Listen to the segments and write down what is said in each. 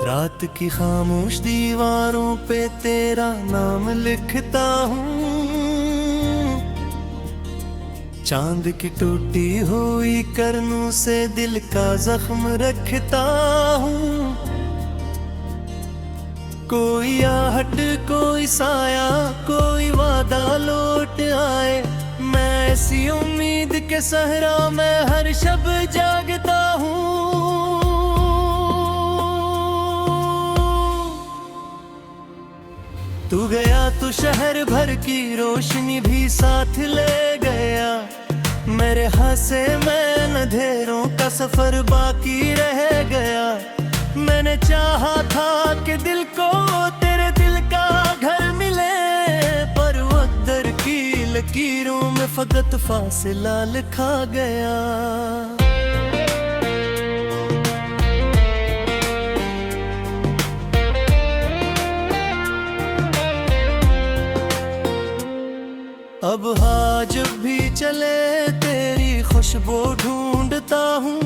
रात की खामोश दीवारों पे तेरा नाम लिखता हूँ, चांद की टूटी हुई करनों से दिल का जख्म रखता हूँ। कोई आहट कोई साया कोई वादा लौट आए, मैं ऐसी उम्मीद के सहरा में हर शब जागता हूँ। तू गया तो शहर भर की रोशनी भी साथ ले गया, मेरे हंसे में अंधेरों का सफर बाकी रह गया। मैंने चाहा था कि दिल को तेरे दिल का घर मिले, पर वक़्त की लकीरों में फकत फासिला लिखा गया। अब हाँ जब भी चले तेरी खुशबू ढूंढता हूँ,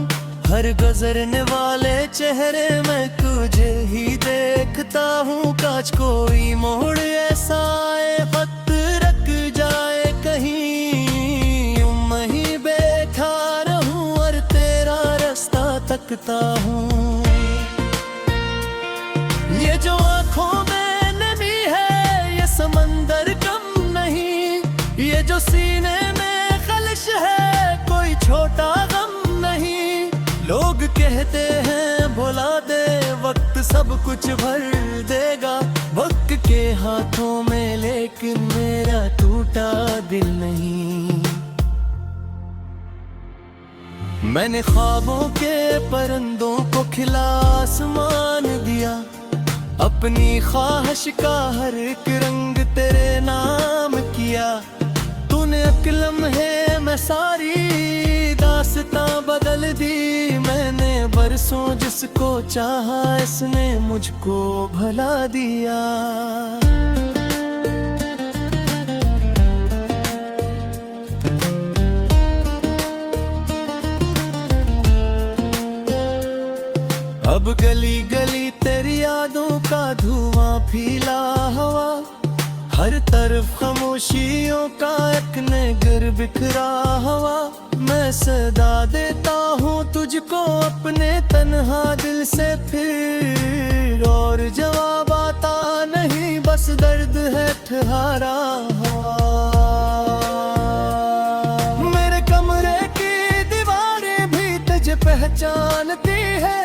हर गुजरने वाले चेहरे में तुझे ही देखता हूँ। काश कोई मोड़ ऐसा आए वक्त रख जाए कहीं, यूं मैं ही बैठा रहूं और तेरा रास्ता तकता हूँ। ये जो आँखों में नमी है ये समंदर कम नहीं, ये जो सीने में खलिश है कोई छोटा गम नहीं। लोग कहते हैं भुला दे वक्त सब कुछ भर देगा, वक्त के हाथों में लेकिन मेरा टूटा दिल नहीं। मैंने ख्वाबों के परिंदों को खिला आसमान दिया, अपनी ख्वाहिश का हर एक रंग तेरे नाम किया। तूने एक लम्हे में सारी दास्तां बदल दी, मैंने बरसों जिसको चाहा इसने मुझको भला दिया। अब गली गली तेरी यादों का धुआं फैला हवा, हर तरफ खामोशियों का एक नगर बिखरा हवा। मैं सदा देता हूँ तुझको अपने तन्हा दिल से फिर, और जवाब आता नहीं बस दर्द है ठहरा हुआ। मेरे कमरे की दीवारें भी तुझे पहचानती है,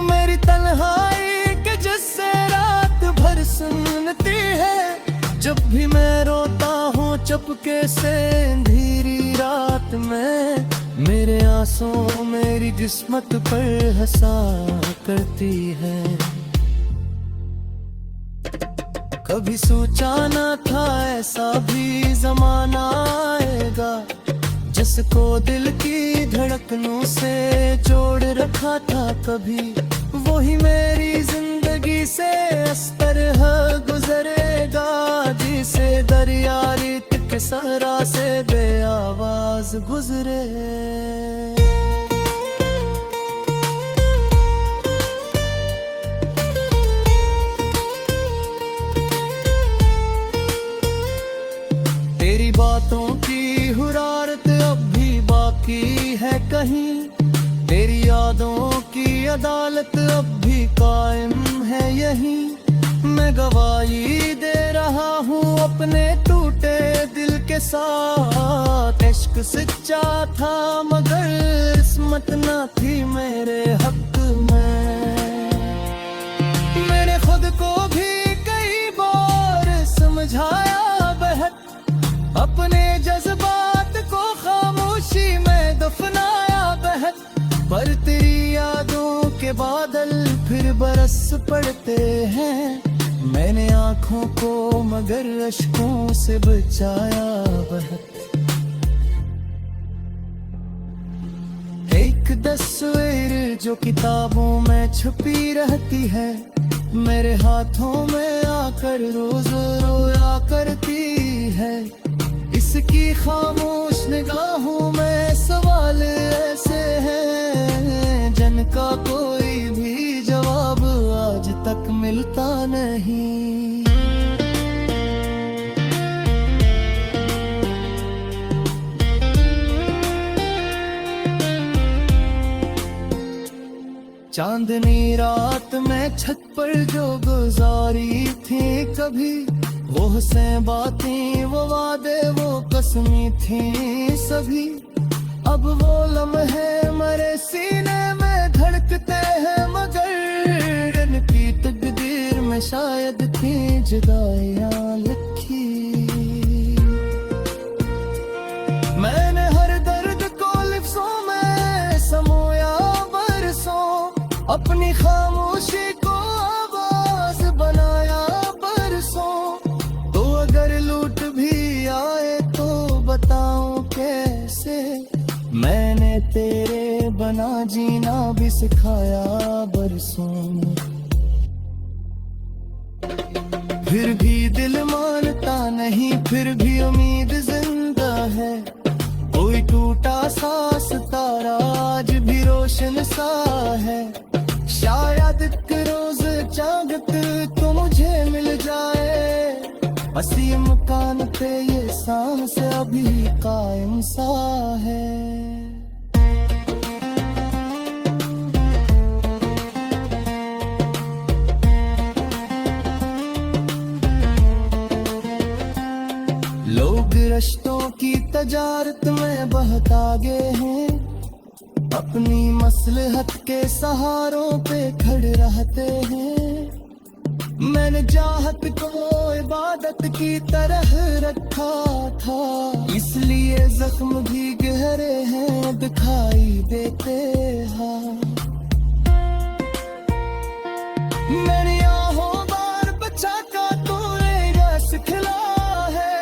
मेरी तन्हाई के जिससे रात भर सुनती है। जब भी मैं रोता हूँ चुपके से अंधेरी रात में, मेरे आंसू मेरी किस्मत पर हंसा करती है। कभी सोचा ना था ऐसा भी जमाना आएगा, जिसको दिल की धड़कनों से जोड़ रखा था कभी, वही मेरी जिंदगी से इस तरह गुजरेगा, जिसे दरिया रेत के सहरा से बेआवाज गुजरे। तेरी बातों की हुरारत अब भी बाकी है कहीं, तेरी यादों की अदालत अब भी कायम है यहीं। मैं गवाही दे रहा हूँ अपने टूटे दिल के साथ, इश्क सच्चा था मगर किस्मत ना थी मेरे हक में। मैंने खुद को भी कई बार समझाया बहक, अपने जज्बात को खामोशी में दफनाया बहक, पर तेरी यादों के बादल फिर बरस पड़ते हैं। मैंने आँखों को मगर अश्कों से बचाया बहक। एक तस्वीर जो किताबों में छुपी रहती है, मेरे हाथों में आकर रोज रोया करती है। इसकी खामोश निगाहों में सवाल ऐसे हैं जिनका कोई भी जवाब आज मिलता नहीं। चांदनी रात में छत पर जो गुजारी थी कभी, वो हंसें बातें वो वादे वो कसमी थी सभी। अब वो लम्हे मरे सीने में धड़कते हैं, मगर इनकी तकदीर में शायद थी जुदाइयां लिखी। मैंने हर दर्द को लिफ्ज़ों में समोया बरसों, अपनी खामोशी को आवाज बनाया बरसों। तो अगर लूट भी आए तो बताऊं कैसे, मैंने तेरे बना जीना भी सिखाया बरसों। फिर भी दिल मानता नहीं, फिर भी उम्मीद जिंदा है। कोई टूटा सा सितारा आज भी रोशन सा है। शायद एक रोज चाहत तो मुझे मिल जाए, असी मकान पे ये सांस अभी कायम सा है। लोग रिश्तों की तजारत में बहका गए हैं, अपनी मसलहत के सहारों पे खड़े रहते हैं। मैंने चाहत को इबादत की तरह रखा था, इसलिए जख्म भी गहरे हैं दिखाई देते हैं। मेरी आहों बार बचा का तूने रस खिला है,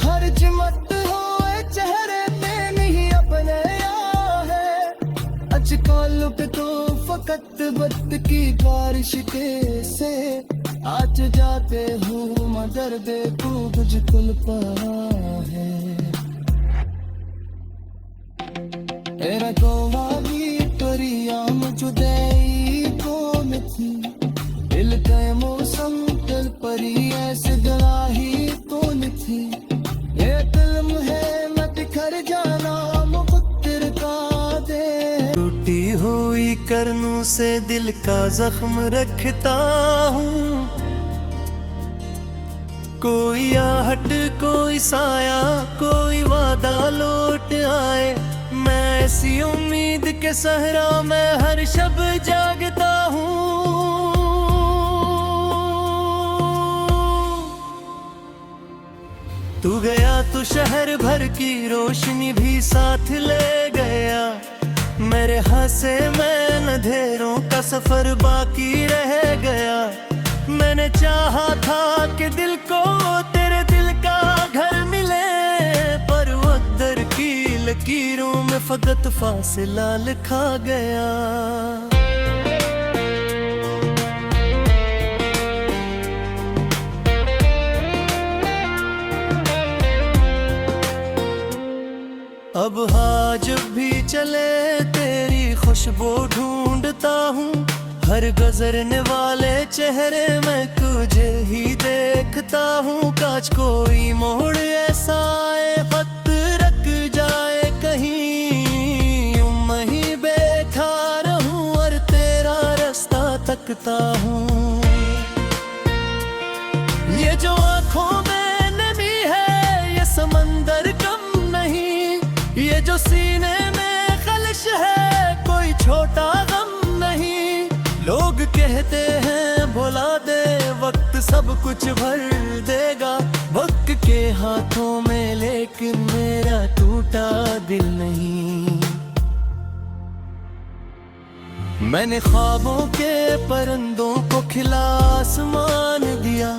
हर जिमत होए चेहरे पे नहीं अपने लुक तो फकत बद की बारिश के से आज जाते हूँ मगर देखो कुछ कुल पा है। तेरा गोवा भी परियाम जुदाई कौन थी, दिल के मौसम दिल परी ऐसे गलाही कौन थी। ये दिल है मैं बिखर जाना मुकद्दर का दे, टूटी हुई करनों से दिल का जख्म रखता हूँ। कोई आहट कोई साया कोई वादा लौट आए, मैं ऐसी उम्मीद के सहरा में हर शब जागता हूँ। तू गया तो शहर भर की रोशनी भी साथ ले गया, मेरे हंसे में अंधेरों का सफर बाकी रह गया। मैंने चाहा था कि दिल को तेरे दिल का घर मिले, पर वक़्त की लकीरों में फकत फासिला लिखा गया। अब हाँ जब भी चले तेरी खुशबू ढूंढता हूँ, हर गुजरने वाले चेहरे में तुझे ही देखता हूँ। काश कोई मोड़ ऐसा आए खत रख जाए कहीं, मैं ही बैठा रहूँ और तेरा रास्ता तकता हूँ। ये जो आँखों में नमी है ये समंदर कम नहीं, ये जो सीने में खलिश है कोई छोटा गम नहीं। लोग कहते हैं भुला दे वक्त सब कुछ भर देगा, वक्त के हाथों में लेकिन मेरा टूटा दिल नहीं। मैंने ख्वाबों के परिंदों को खिला आसमान दिया,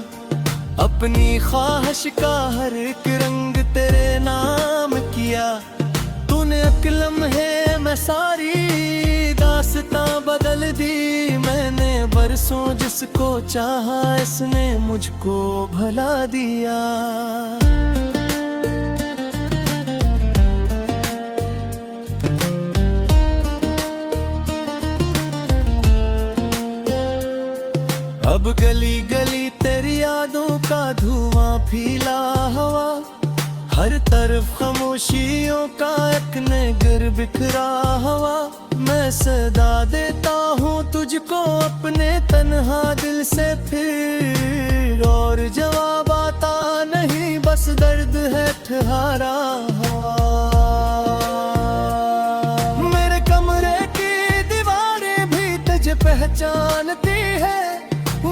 अपनी ख्वाहिश का हर एक रंग तेरे नाम किया। तूने एक लम्हे में सारी दास्तां बदल दी, मैंने बरसों जिसको चाहा इसने मुझको भला दिया। अब गली गली तेरी यादों का धुआं फैला हवा, हर तरफ खामोशियों का एक नगर बिखरा हवा। मैं सदा देता हूँ तुझको अपने तन्हा दिल से फिर, और जवाब आता नहीं बस दर्द है ठहरा हुआ। मेरे कमरे की दीवारें भी तुझे पहचानती है,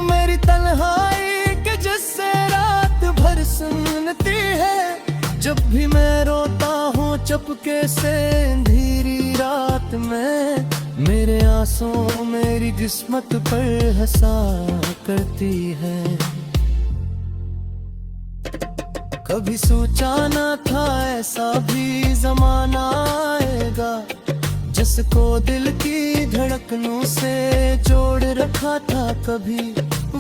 मेरी तन्हाई के जिससे रात भर सुनती है। जब भी मैं रोता हूँ चुपके से अंधेरी रात में, मेरे आंसू मेरी किस्मत पर हंसा करती है। कभी सोचा ना था ऐसा भी जमाना आएगा, जिसको दिल की धड़कनों से जोड़ रखा था कभी,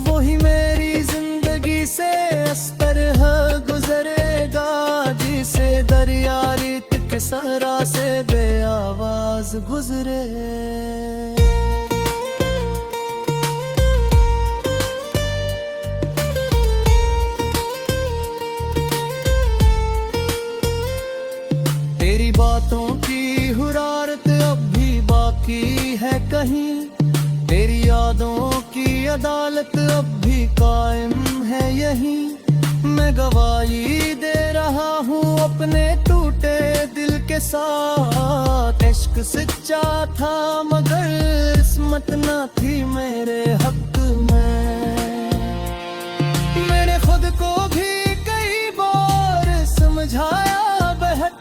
वही मेरी जिंदगी से इस तरह गुजरेगा, जिसे दरिया रेत के सहरा से बेआवाज गुजरे। तेरी बातों की हुरारत अब भी बाकी है कहीं, तेरी यादों की अदालत अब भी कायम है यहीं। मैं गवाही दे रहा हूँ अपने टूटे दिल के साथ, इश्क सच्चा था मगर किस्मत ना थी मेरे हक में। मैंने खुद को भी कई बार समझाया बहक,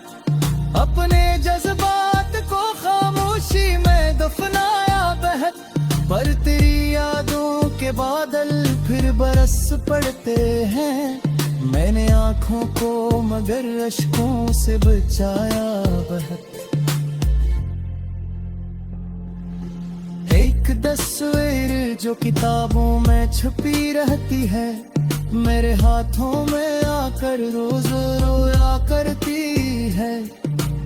अपने जज्बात को खामोशी में दफनाया बहक, पर तेरी यादों के बादल फिर बरस पड़ते हैं। मैंने आँखों को मगर अश्कों से बचाया बहक। एक तस्वीर जो किताबों में छुपी रहती है, मेरे हाथों में आकर रोज रोया करती है।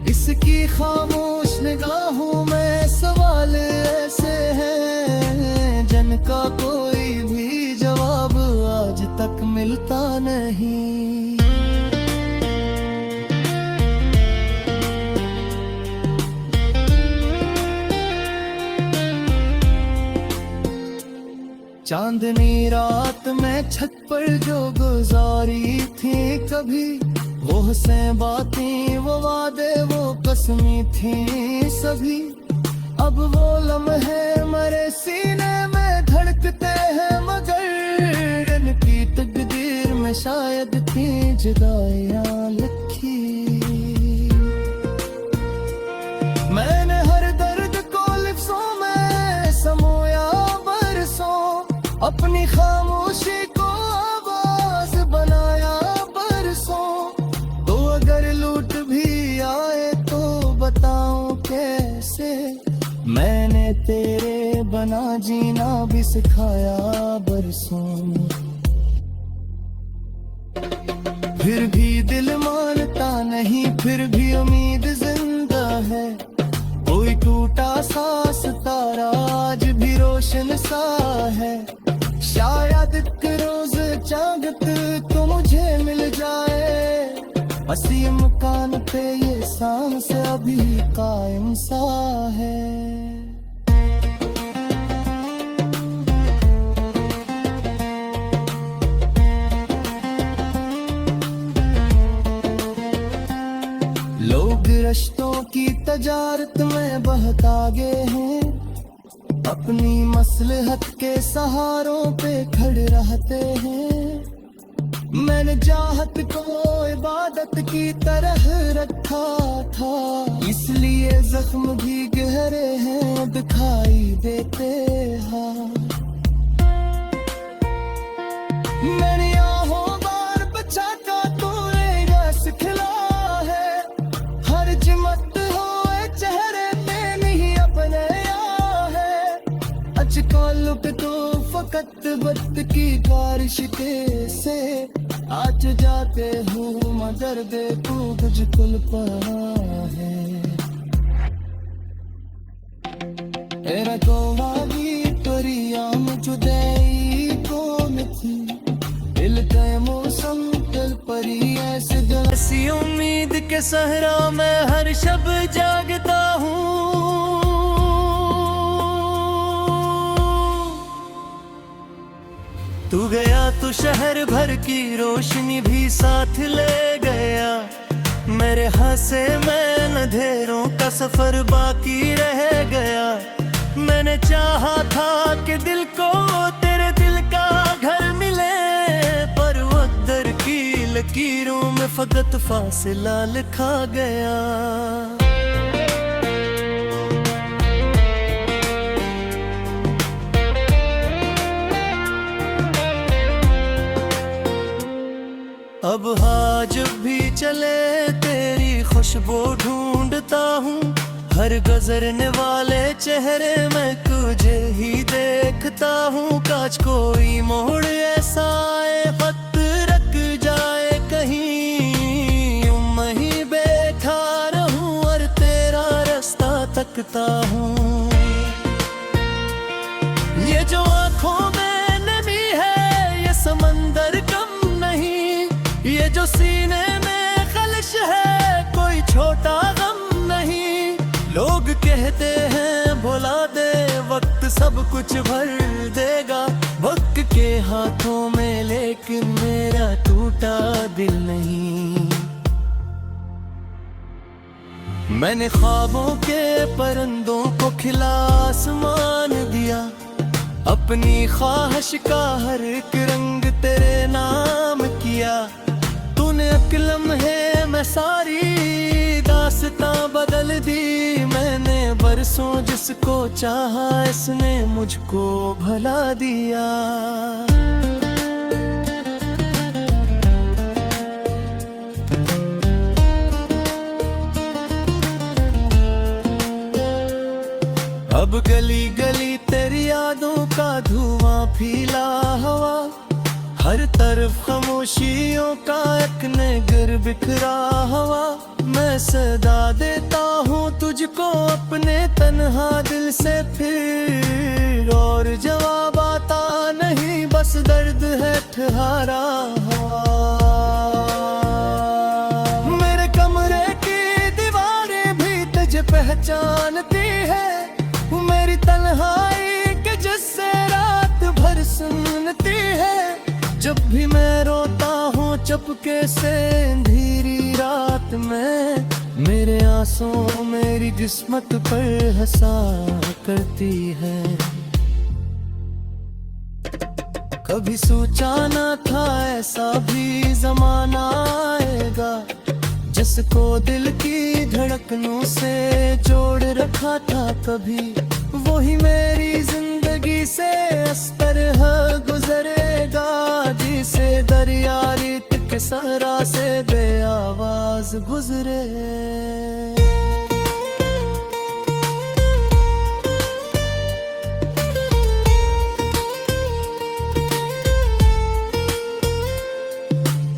इसकी खामोश निगाहों में सवाल ऐसे हैं, जिनका कोई भी जवाब आज तक मिलता नहीं। चांदनी रात में छत पर जो गुजारी थी कभी, वो से बातें वो वादे वो कसमी थी सभी। अब वो लम्हे मरे सीने में धड़कते हैं, मगर इनकी तकदीर में शायद थी जुदाइयां लिखी। मैंने हर दर्द को लिफ्ज़ों में समोया बरसों, अपनी खामोशी को आवाज बनाया बरसों। तो अगर लूट भी आए तो बताऊं कैसे, मैंने तेरे बना जीना भी सिखाया बरसों। फिर भी दिल मानता नहीं, फिर भी उम्मीद जिंदा है। कोई टूटा सा सितारा आज भी रोशन सा है, शायद एक रोज चाहत तो मुझे मिल जाए। हसी मकान पे ये सांस अभी कायम सा है। लोग रिश्तों की तजारत में बहुत आगे हैं, अपनी मसलहत के सहारों पे खड़े रहते हैं। मैंने चाहत को इबादत की तरह रखा था, इसलिए जख्म भी गहरे हैं दिखाई देते हैं। मैंने आहों बार बचा का तूने रस खिला है, हर जिमत होए चेहरे पे नहीं अपने है। अजकल पे तो फकत वक्त की बारिश के से आज जाते हूँ, मगर देखो तुझको पड़ा है। तेरा को वागी परियाम जुदाई को के सहरा में हर शब जागता हूँ। तू गया तो शहर भर की रोशनी भी साथ ले गया। मेरे हंसे में अंधेरों का सफर बाकी रह गया। मैंने चाहा था कि दिल को तेरे दिल का घर मिले, पर वक़्त की लकीरों में फकत फासिला लिखा गया। अब हाँ जब भी चले तेरी खुशबू ढूंढता हूँ। हर गुजरने वाले चेहरे में तुझे ही देखता हूँ। काश कोई मोड़ ऐसा आए, वक्त रख जाए कहीं, यूं मैं ही बैठा रहूं और तेरा रास्ता तकता हूँ। ये जो आँखों में नमी है ये समंदर कम नहीं, ये जो सीने में खलिश है कोई छोटा गम नहीं। लोग कहते हैं भुला दे वक्त सब कुछ भर देगा, वक्त के हाथों में, लेकिन मेरा टूटा दिल नहीं। मैंने ख्वाबों के परिंदों को खिला आसमान दिया, अपनी ख्वाहिश का हर एक रंग तेरे नाम किया। तूने एक लम्हे में सारी दास्तां बदल दी। मैंने बरसों जिसको चाहा इसने मुझको भला दिया। अब गली गली तेरी यादों का धुआं फैला हवा, हर तरफ खामोशियों का एक नगर बिखरा हवा। मैं सदा देता हूँ तुझको अपने तन्हा दिल से फिर, और जवाब आता नहीं बस दर्द है ठहरा हुआ। मेरे कमरे की दीवारें भी तुझे पहचानती है, मेरी तन्हाई के जिससे रात भर सुनती है। जब भी मैं रोता हूँ चुपके से अंधेरी रात में, मेरे आंसू मेरी किस्मत पर हंसा करती है। कभी सोचा ना था ऐसा भी जमाना आएगा, जिसको दिल की धड़कनों से जोड़ रखा था कभी, वही मेरी जिंदगी से इस तरह गुजरेगा। जिसे दरिया रेत के सहरा से बेआवाज गुजरे।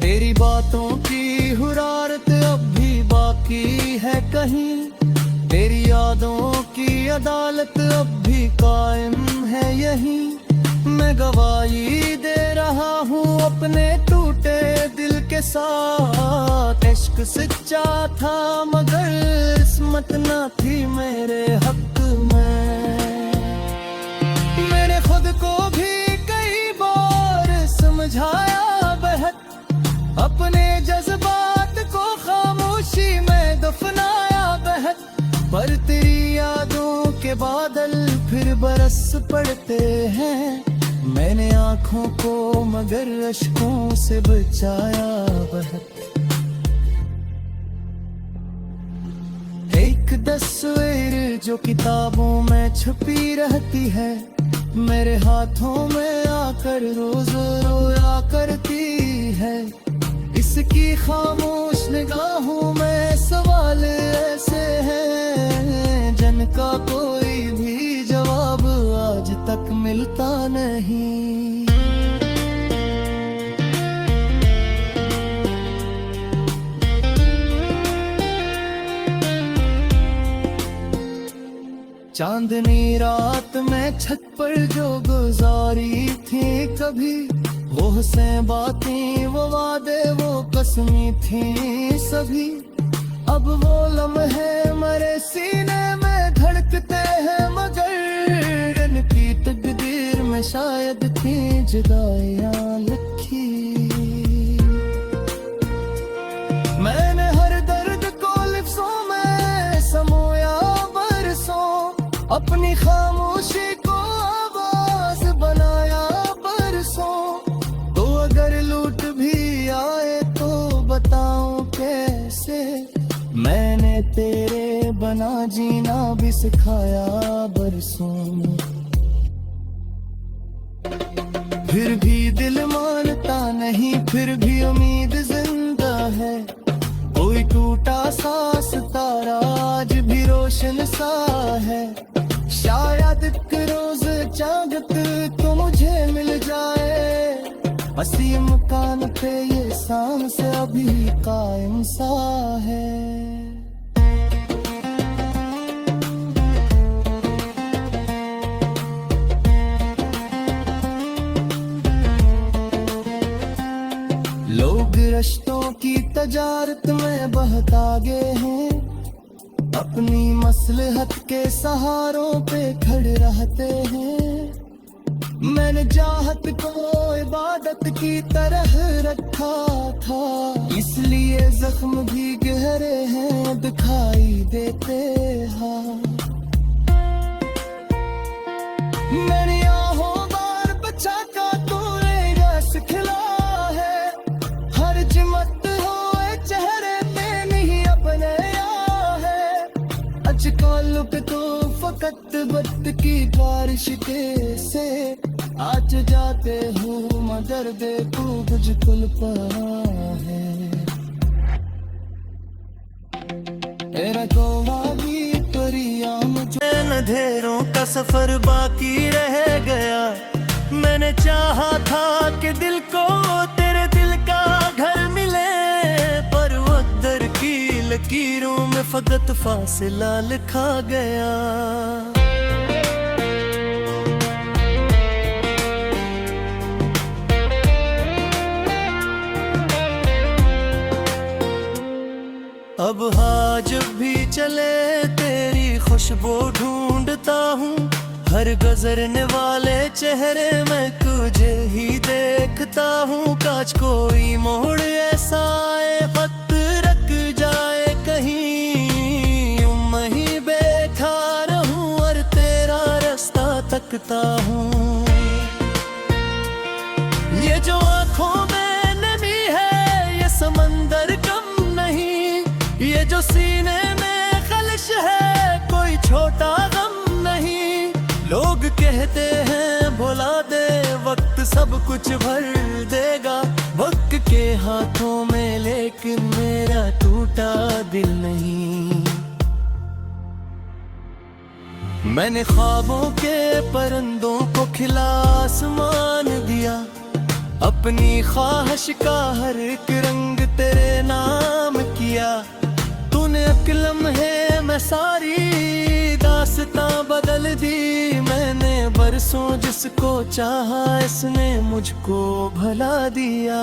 तेरी बातों की हुरारत अब भी बाकी है कहीं, तेरी यादों की अदालत अब भी कायम है यहीं। मैं गवाही दे रहा हूँ अपने टूटे दिल के साथ। इश्क सच्चा था मगर किस्मत ना थी मेरे हक में। मैंने खुद को भी कई बार समझाया बहक, अपने जज्बात को खामोशी में दफनाया बहक। पर तेरी यादों के बादल फिर बरस पड़ते हैं, मैंने आँखों को मगर अश्कों से बचाया बहक। एक तस्वीर जो किताबों में छुपी रहती है, मेरे हाथों में आकर रोज रोया करती है। इसकी खामोश निगाहों में सवाल ऐसे हैं जिनका कोई भी जवाब आज तक मिलता नहीं। चांदनी रात में छत पर जो गुजारी थी कभी, वो से बातें वो वादे वो कसमें थी सभी। अब वो लम्हे मरे सीने में धड़कते हैं, मगर इनकी तकदीर में शायद थी जुदाइयां लिखी। मैंने हर दर्द को लिफ्ज़ों में समोया बरसों, अपनी खामोशी को आवाज बनाया बरसों। तो अगर लूट भी आए तो बताऊं कैसे, मैंने तेरे बना जीना भी सिखाया बरसों। फिर भी दिल मानता नहीं, फिर भी उम्मीद जिंदा है। कोई टूटा सा सितारा आज भी रोशन सा है। शायद एक रोज चाहत तो मुझे मिल जाए, हसी मकान पे ये सांस अभी कायम सा है। लोग रिश्तों की तजारत में बहता गए हैं, अपनी मसलहत के सहारों पे खड़े रहते हैं। मैंने चाहत को इबादत की तरह रखा था, इसलिए जख्म भी गहरे हैं दिखाई देते हैं। मेरी आहों बार बचा का तूने रस खिला है, हर जिमत होए चेहरे पे नहीं अपने है। अजकल पे तो फकत वक्त की बारिश के से आज जाते हो, मगर देखो मुझको पड़ा है। तेरा गोवा भी परिया मुझे, अंधेरों का सफर बाकी रह गया। मैंने चाहा था कि दिल को तेरे दिल का घर मिले, पर वक़्त की लकीरों में फकत फासिला लिखा गया। अब हाँ जब भी चले तेरी खुशबू ढूंढता हूँ, हर गुजरने वाले चेहरे में तुझे ही देखता हूँ। काश कोई मोड़ ऐसा आए, खत रख जाए कहीं, मैं ही बैठा रहूँ और तेरा रास्ता तकता हूँ। ये जो आँखों में नमी है ये समंदर कम नहीं, ये जो सीने में खलिश है कोई छोटा गम नहीं। लोग कहते हैं भुला दे वक्त सब कुछ भर देगा, वक्त के हाथों में लेकिन मेरा टूटा दिल नहीं। मैंने ख्वाबों के परिंदों को खिला आसमान दिया, अपनी ख्वाहिश का हर एक रंग तेरे नाम किया। तूने एक लम्हे में सारी दास्तां बदल दी, मैंने बरसों जिसको चाहा इसने मुझको भला दिया।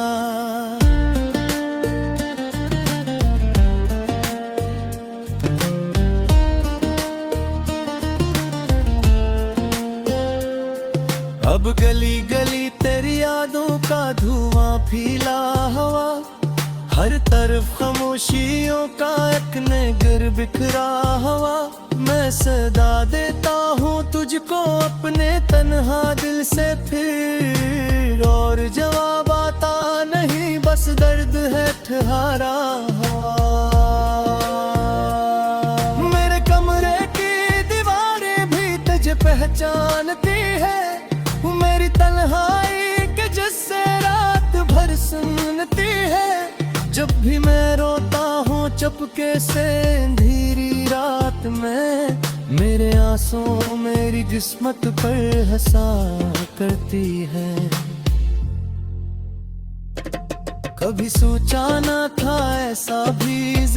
अब गली गली तेरी यादों का धुआं फैला हवा, हर तरफ खामोशियों का एक नगर बिखरा हवा। मैं सदा देता हूँ तुझको अपने तन्हा दिल से फिर, और जवाब आता नहीं बस दर्द है ठहरा हुआ। मेरे कमरे की दीवारें भी तुझे पहचानती है, मेरी तन्हाई के जिससे रात भर सुनती है। जब भी मैं रोता हूँ चुपके से अंधेरी रात में, मेरे आंसू मेरी किस्मत पर हंसा करती है। कभी सोचा ना था ऐसा भी